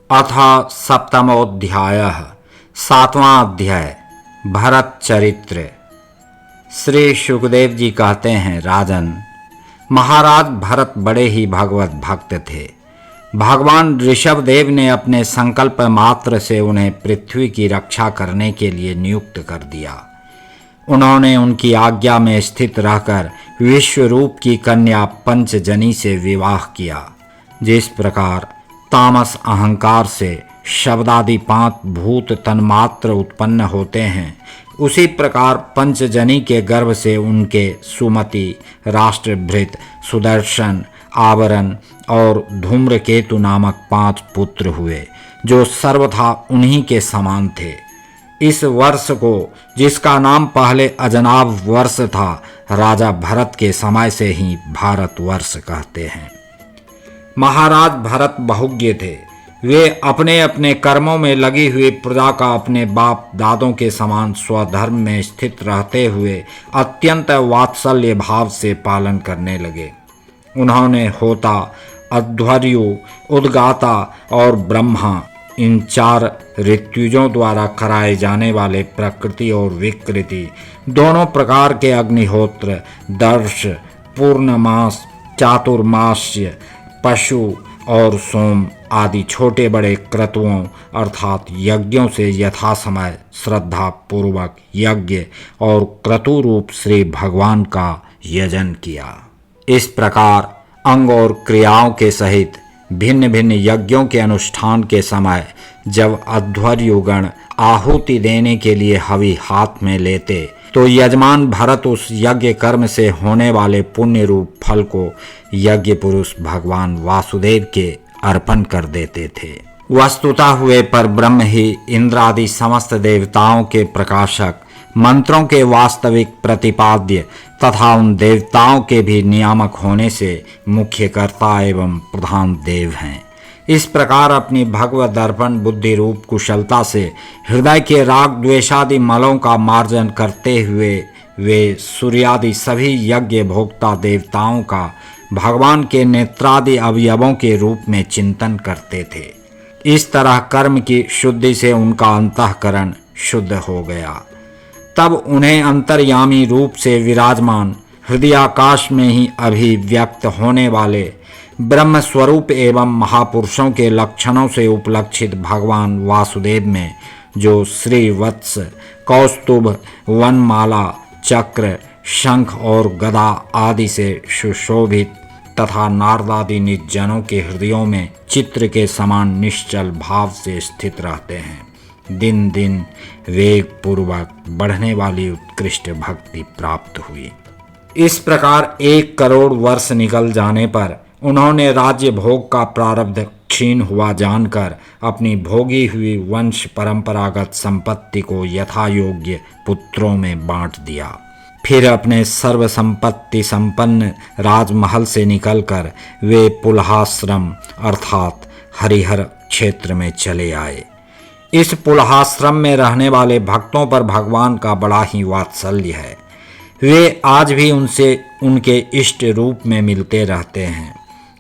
अथ सप्तमोऽध्यायः। सातवां अध्याय भरत चरित्र। श्री सुखदेव जी कहते हैं, राजन, महाराज भरत बड़े ही भगवत भक्त थे। भगवान ऋषभदेव ने अपने संकल्प मात्र से उन्हें पृथ्वी की रक्षा करने के लिए नियुक्त कर दिया। उन्होंने उनकी आज्ञा में स्थित रहकर विश्वरूप की कन्या पंचजनी से विवाह किया। जिस प्रकार तामस अहंकार से शब्दादि 5 भूत तन्मात्र उत्पन्न होते हैं, उसी प्रकार पंचजनी के गर्भ से उनके सुमति, राष्ट्रभृत, सुदर्शन, आवरण और धूम्रकेतु नामक 5 पुत्र हुए, जो सर्वथा उन्हीं के समान थे। इस वर्ष को, जिसका नाम पहले अजनाभ वर्ष था, राजा भरत के समय से ही भारत वर्ष कहते हैं। महाराज भरत बहुज्ञ थे। वे अपने अपने कर्मों में लगी हुई प्रजा का अपने बाप दादों के समान स्वधर्म में स्थित रहते हुए अत्यंत वात्सल्य भाव से पालन करने लगे। उन्होंने होता, अध्वर्यु, उद्गाता और ब्रह्मा, इन 4 ऋत्विजों द्वारा कराए जाने वाले प्रकृति और विकृति दोनों प्रकार के अग्निहोत्र, दर्श, पूर्णमास, चातुर्मास्य, पशु और सोम आदि छोटे बड़े क्रतुओं अर्थात यज्ञों से यथा समय श्रद्धा पूर्वक यज्ञ और क्रतु रूप श्री भगवान का यजन किया। इस प्रकार अंग और क्रियाओं के सहित भिन्न भिन्न यज्ञों के अनुष्ठान के समय जब अध्वर्युगण आहुति देने के लिए हवि हाथ में लेते, तो यजमान भरत उस यज्ञ कर्म से होने वाले पुण्य रूप फल को यज्ञ पुरुष भगवान वासुदेव के अर्पण कर देते थे। वस्तुतः हुए पर ब्रह्म ही इंद्रादि समस्त देवताओं के प्रकाशक, मंत्रों के वास्तविक प्रतिपाद्य तथा उन देवताओं के भी नियामक होने से मुख्य कर्ता एवं प्रधान देव हैं। इस प्रकार अपनी भगवत दर्पण बुद्धि रूप कुशलता से हृदय के राग द्वेषादि मलों का मार्जन करते हुए वे सूर्यादि सभी यज्ञ भोक्ता देवताओं का भगवान के नेत्रादि अवयवों के रूप में चिंतन करते थे। इस तरह कर्म की शुद्धि से उनका अंतःकरण शुद्ध हो गया। तब उन्हें अंतर्यामी रूप से विराजमान हृदयाकाश में ही अभिव्यक्त होने वाले ब्रह्म स्वरूप एवं महापुरुषों के लक्षणों से उपलक्षित भगवान वासुदेव में, जो श्री वत्स, कौस्तुभ, वनमाला, चक्र, शंख और गदा आदि से सुशोभित तथा नारदादि निजनों के हृदयों में चित्र के समान निश्चल भाव से स्थित रहते हैं, दिन दिन वेग पूर्वक बढ़ने वाली उत्कृष्ट भक्ति प्राप्त हुई। इस प्रकार 1 करोड़ वर्ष निकल जाने पर उन्होंने राज्य भोग का प्रारब्ध क्षीण हुआ जानकर अपनी भोगी हुई वंश परंपरागत संपत्ति को यथा योग्य पुत्रों में बांट दिया। फिर अपने सर्व संपत्ति संपन्न राजमहल से निकलकर वे पुलहाश्रम अर्थात हरिहर क्षेत्र में चले आए। इस पुलहाश्रम में रहने वाले भक्तों पर भगवान का बड़ा ही वात्सल्य है। वे आज भी उनसे उनके इष्ट रूप में मिलते रहते हैं।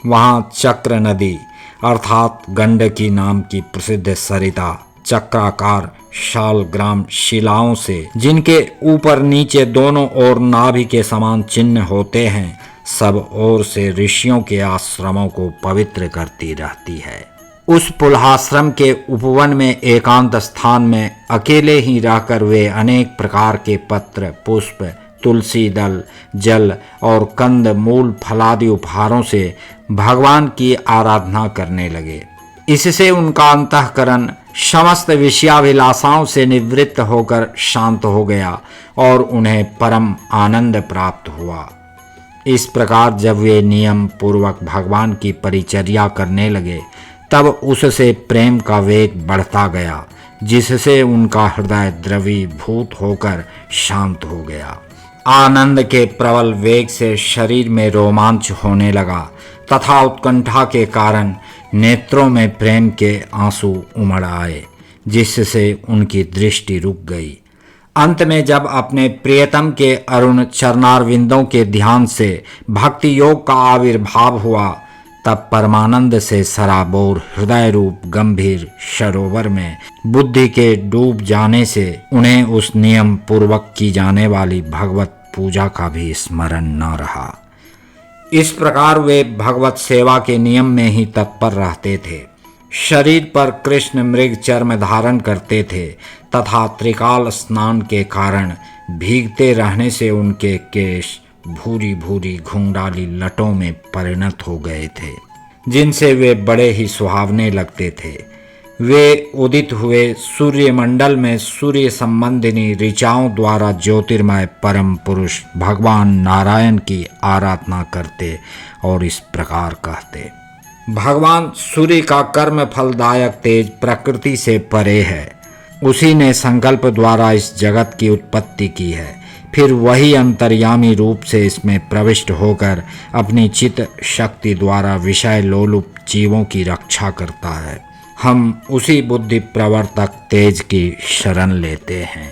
वहाँ चक्र नदी अर्थात गंडकी नाम की प्रसिद्ध सरिता चक्राकार शालग्राम शिलाओं से, जिनके ऊपर नीचे दोनों ओर नाभि के समान चिन्ह होते हैं, सब ओर से ऋषियों के आश्रमों को पवित्र करती रहती है। उस पुलहाश्रम के उपवन में एकांत स्थान में अकेले ही रहकर वे अनेक प्रकार के पत्र, पुष्प, तुलसी दल, जल और कंद मूल फलादि उपहारों से भगवान की आराधना करने लगे। इससे उनका अंतःकरण समस्त विषयाभिलाषाओं से निवृत्त होकर शांत हो गया और उन्हें परम आनंद प्राप्त हुआ। इस प्रकार जब वे नियम पूर्वक भगवान की परिचर्या करने लगे, तब उससे प्रेम का वेग बढ़ता गया, जिससे उनका हृदय द्रवीभूत होकर शांत हो गया। आनंद के प्रबल वेग से शरीर में रोमांच होने लगा तथा उत्कंठा के कारण नेत्रों में प्रेम के आंसू उमड़ आए, जिससे उनकी दृष्टि रुक गई। अंत में जब अपने प्रियतम के अरुण चरणारविंदों के ध्यान से भक्ति योग का आविर्भाव हुआ, तब परमानंद से सराबोर हृदय रूप गंभीर सरोवर में बुद्धि के डूब जाने से उन्हें उस नियम पूर्वक की जाने वाली भगवत पूजा का भी स्मरण न रहा। इस प्रकार वे भगवत सेवा के नियम में ही तत्पर रहते थे। शरीर पर कृष्ण मृग चर्म धारण करते थे तथा त्रिकाल स्नान के कारण भीगते रहने से उनके केश भूरी भूरी घुंघराली लटों में परिणत हो गए थे, जिनसे वे बड़े ही सुहावने लगते थे। वे उदित हुए सूर्यमंडल में सूर्य संबंधिनी ऋचाओं द्वारा ज्योतिर्मय परम पुरुष भगवान नारायण की आराधना करते और इस प्रकार कहते। भगवान सूर्य का कर्म फलदायक तेज प्रकृति से परे है। उसी ने संकल्प द्वारा इस जगत की उत्पत्ति की है, फिर वही अंतर्यामी रूप से इसमें प्रविष्ट होकर अपनी चित्त शक्ति द्वारा विषय लोलुप जीवों की रक्षा करता है। हम उसी बुद्धि प्रवर्तक तेज की शरण लेते हैं।